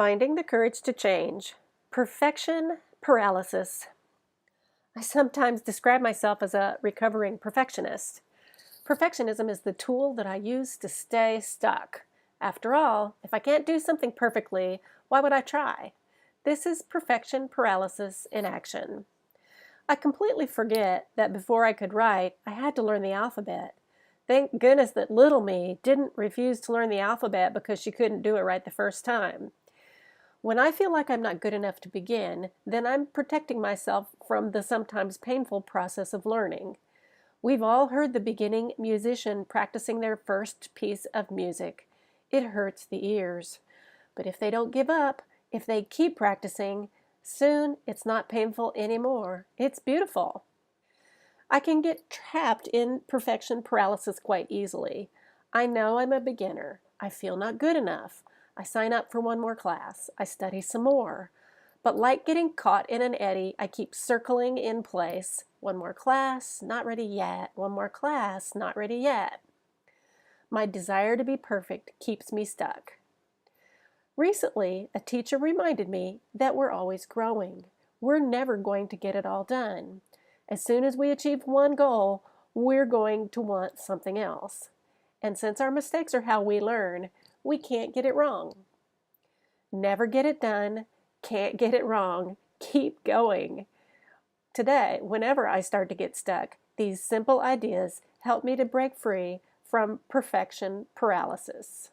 Finding the courage to change. Perfection paralysis. I sometimes describe myself as a recovering perfectionist. Perfectionism is the tool that I use to stay stuck. After all, if I can't do something perfectly, why would I try? This is perfection paralysis in action. I completely forget that before I could write, I had to learn the alphabet. Thank goodness that little me didn't refuse to learn the alphabet because she couldn't do it right the first time. When I feel like I'm not good enough to begin, then I'm protecting myself from the sometimes painful process of learning. We've all heard the beginning musician practicing their first piece of music. It hurts the ears. But if they don't give up, if they keep practicing, soon it's not painful anymore. It's beautiful. I can get trapped in perfection paralysis quite easily. I know I'm a beginner. I feel not good enough. I sign up for one more class. I study some more. But like getting caught in an eddy, I keep circling in place. One more class, not ready yet. One more class, not ready yet. My desire to be perfect keeps me stuck. Recently, a teacher reminded me that we're always growing. We're never going to get it all done. As soon as we achieve one goal, we're going to want something else. And since our mistakes are how we learn, we can't get it wrong. Never get it done, can't get it wrong, keep going. Today, whenever I start to get stuck, these simple ideas help me to break free from perfection paralysis.